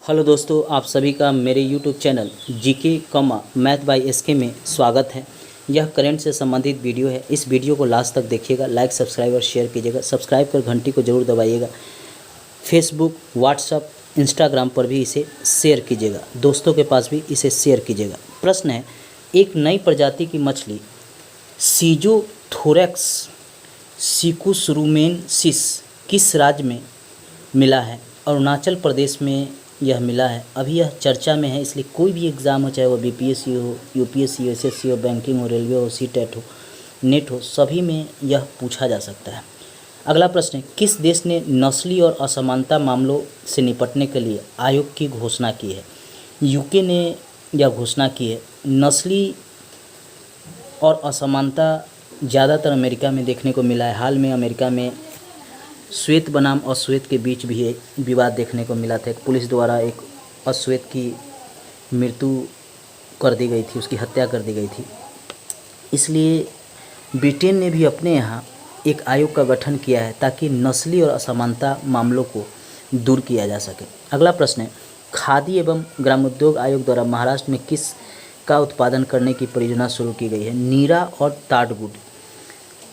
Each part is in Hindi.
हेलो दोस्तों, आप सभी का मेरे YouTube channel GK comma math by SK में स्वागत है। यह करंट से संबंधित वीडियो है। इस वीडियो को लास्ट तक देखिएगा, लाइक सब्सक्राइब और शेयर कीजिएगा। सब्सक्राइब कर घंटी को जरूर दबाइएगा। फेसबुक, व्हाट्सअप, इंस्टाग्राम पर भी इसे शेयर कीजिएगा, दोस्तों के पास भी इसे शेयर कीजिएगा। प्रश्न है, एक नई प्रजाति की मछली सीजोथोरैक्स सिकुसरुमेनसिस किस राज्य में मिला है? अरुणाचल प्रदेश में यह मिला है। अभी यह चर्चा में है, इसलिए कोई भी एग्ज़ाम हो, चाहे वो बीपीएससी हो, यूपीएससी हो, एसएससी हो, बैंकिंग हो, रेलवे हो, सीटेट हो, नेट हो, सभी में यह पूछा जा सकता है। अगला प्रश्न है, किस देश ने नस्ली और असमानता मामलों से निपटने के लिए आयोग की घोषणा की है? यूके ने यह घोषणा की है। नस्ली और असमानता ज़्यादातर अमेरिका में देखने को मिला है। हाल में अमेरिका में श्वेत बनाम अश्वेत के बीच भी एक विवाद देखने को मिला था। एक पुलिस द्वारा एक अश्वेत की मृत्यु कर दी गई थी, उसकी हत्या कर दी गई थी। इसलिए ब्रिटेन ने भी अपने यहाँ एक आयोग का गठन किया है ताकि नस्ली और असमानता मामलों को दूर किया जा सके। अगला प्रश्न है, खादी एवं ग्रामोद्योग आयोग द्वारा महाराष्ट्र में किस का उत्पादन करने की परियोजना शुरू की गई है? नीरा और ताड़गुड़।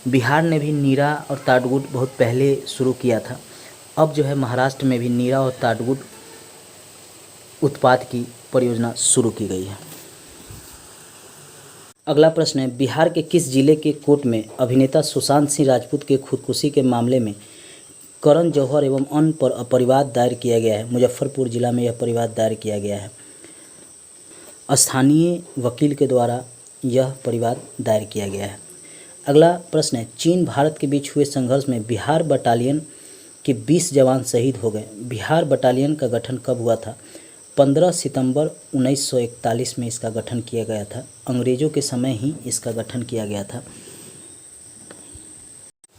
बिहार ने भी नीरा और ताड़गुड़ बहुत पहले शुरू किया था। अब जो है महाराष्ट्र में भी नीरा और ताड़गुड़ उत्पाद की परियोजना शुरू की गई है। अगला प्रश्न है, बिहार के किस जिले के कोर्ट में अभिनेता सुशांत सिंह राजपूत के खुदकुशी के मामले में करण जौहर एवं अन्य पर अपरिवाद दायर किया गया है? मुजफ्फरपुर जिला में यह परिवाद दायर किया गया है। स्थानीय वकील के द्वारा यह परिवाद दायर किया गया है। अगला प्रश्न है, चीन भारत के बीच हुए संघर्ष में बिहार बटालियन के 20 जवान शहीद हो गए। बिहार बटालियन का गठन कब हुआ था? 15 सितंबर 1941 में इसका गठन किया गया था। अंग्रेज़ों के समय ही इसका गठन किया गया था।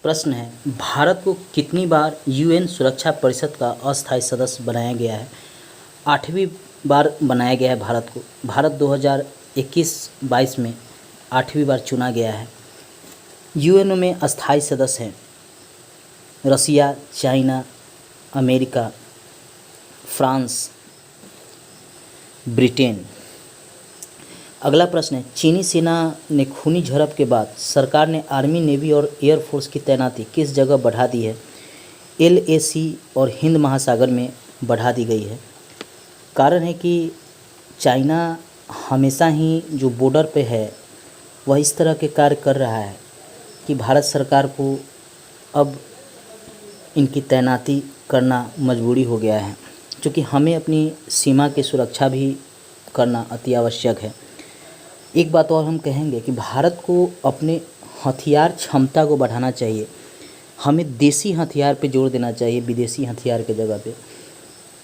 प्रश्न है, भारत को कितनी बार यूएन सुरक्षा परिषद का अस्थायी सदस्य बनाया गया है? 8वीं बार बनाया गया है भारत को। भारत 2021-22 में 8वीं बार चुना गया है। यूएनओ में अस्थायी सदस्य हैं रसिया, चाइना, अमेरिका, फ्रांस, ब्रिटेन। अगला प्रश्न है, चीनी सेना ने खूनी झड़प के बाद सरकार ने आर्मी, नेवी और एयरफोर्स की तैनाती किस जगह बढ़ा दी है? एलएसी और हिंद महासागर में बढ़ा दी गई है। कारण है कि चाइना हमेशा ही जो बॉर्डर पे है वह इस तरह के कार्य कर रहा है कि भारत सरकार को अब इनकी तैनाती करना मजबूरी हो गया है, क्योंकि हमें अपनी सीमा की सुरक्षा भी करना अति आवश्यक है। एक बात और हम कहेंगे कि भारत को अपने हथियार क्षमता को बढ़ाना चाहिए। हमें देसी हथियार पे जोर देना चाहिए, विदेशी हथियार के जगह पे।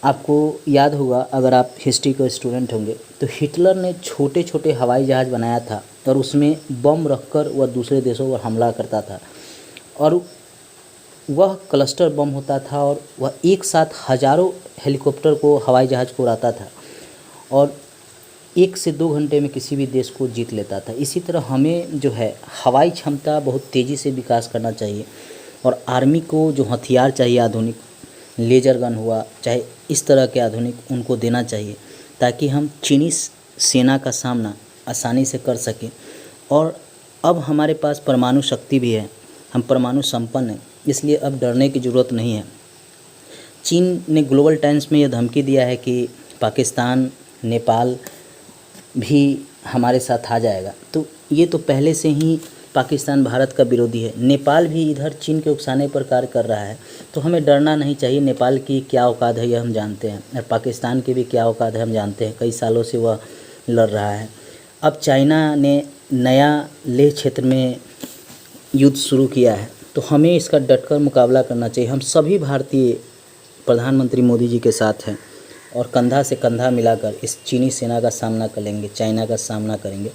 आपको याद होगा, अगर आप हिस्ट्री के स्टूडेंट होंगे, तो हिटलर ने छोटे छोटे हवाई जहाज़ बनाया था और उसमें बम रखकर वह दूसरे देशों पर हमला करता था और वह क्लस्टर बम होता था और वह एक साथ हज़ारों हेलीकॉप्टर को, हवाई जहाज़ को उड़ाता था और 1 से 2 घंटे में किसी भी देश को जीत लेता था। इसी तरह हमें जो है हवाई क्षमता बहुत तेज़ी से विकास करना चाहिए और आर्मी को जो हथियार चाहिए आधुनिक, लेजर गन हुआ, चाहे इस तरह के आधुनिक, उनको देना चाहिए ताकि हम चीनी सेना का सामना आसानी से कर सकें। और अब हमारे पास परमाणु शक्ति भी है, हम परमाणु संपन्न हैं, इसलिए अब डरने की ज़रूरत नहीं है। चीन ने ग्लोबल टाइम्स में यह धमकी दिया है कि पाकिस्तान, नेपाल भी हमारे साथ आ जाएगा। तो ये तो पहले से ही पाकिस्तान भारत का विरोधी है। नेपाल भी इधर चीन के उकसाने पर कार्य कर रहा है, तो हमें डरना नहीं चाहिए। नेपाल की क्या औकात है यह हम जानते हैं और पाकिस्तान की भी क्या औकात है हम जानते हैं। कई सालों से वह लड़ रहा है। अब चाइना ने नया लेह क्षेत्र में युद्ध शुरू किया है, तो हमें इसका डटकर मुकाबला करना चाहिए। हम सभी भारतीय प्रधानमंत्री मोदी जी के साथ हैं और कंधा से कंधा मिलाकर इस चीनी सेना का सामना करेंगे, चाइना का सामना करेंगे।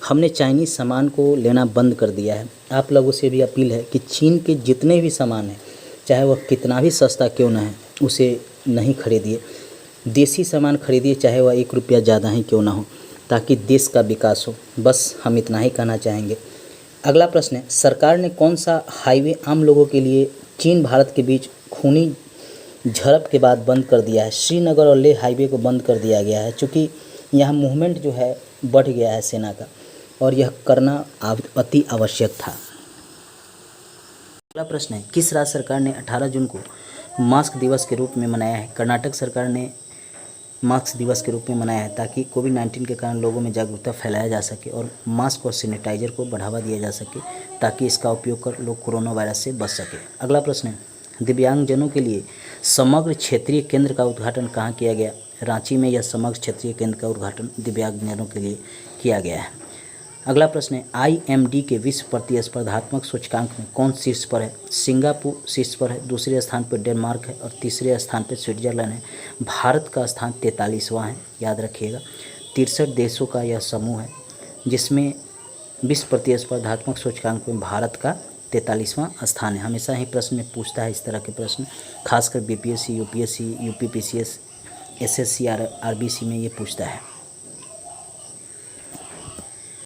हमने चाइनीज़ सामान को लेना बंद कर दिया है। आप लोगों से भी अपील है कि चीन के जितने भी सामान हैं, चाहे वह कितना भी सस्ता क्यों ना है, उसे नहीं खरीदिए। देसी सामान खरीदिए, चाहे वह 1 रुपया ज़्यादा ही क्यों ना हो, ताकि देश का विकास हो। बस हम इतना ही कहना चाहेंगे। अगला प्रश्न है, सरकार ने कौन सा हाईवे आम लोगों के लिए चीन भारत के बीच खूनी झड़प के बाद बंद कर दिया है। श्रीनगर और लेह हाईवे को बंद कर दिया गया है, चूँकि यहाँ मूवमेंट जो है बढ़ गया है सेना का, और यह करना अति आवश्यक था। अगला प्रश्न है, किस राज्य सरकार ने 18 जून को मास्क दिवस के रूप में मनाया है? कर्नाटक सरकार ने मास्क दिवस के रूप में मनाया है ताकि कोविड-19 के कारण लोगों में जागरूकता फैलाया जा सके और मास्क और सैनिटाइजर को बढ़ावा दिया जा सके, ताकि इसका उपयोग कर लोग कोरोना वायरस से बच सके। अगला प्रश्न है, दिव्यांगजनों के लिए समग्र क्षेत्रीय केंद्र का उद्घाटन कहाँ किया गया? रांची में यह समग्र क्षेत्रीय केंद्र का उद्घाटन दिव्यांगजनों के लिए किया गया है। अगला प्रश्न है, IMD के विश्व प्रतिस्पर्धात्मक सूचकांक में कौन शीर्ष पर है? सिंगापुर शीर्ष पर है, दूसरे स्थान पर डेनमार्क है और तीसरे स्थान पर स्विट्जरलैंड है। भारत का स्थान 43वां है, याद रखिएगा। 63 देशों का यह समूह है जिसमें विश्व प्रतिस्पर्धात्मक सूचकांक में भारत का 43वां स्थान है। हमेशा ही प्रश्न में पूछता है इस तरह के प्रश्न, खासकर BPSC, UPSC, UPPCS, SSC, RBC में ये पूछता है।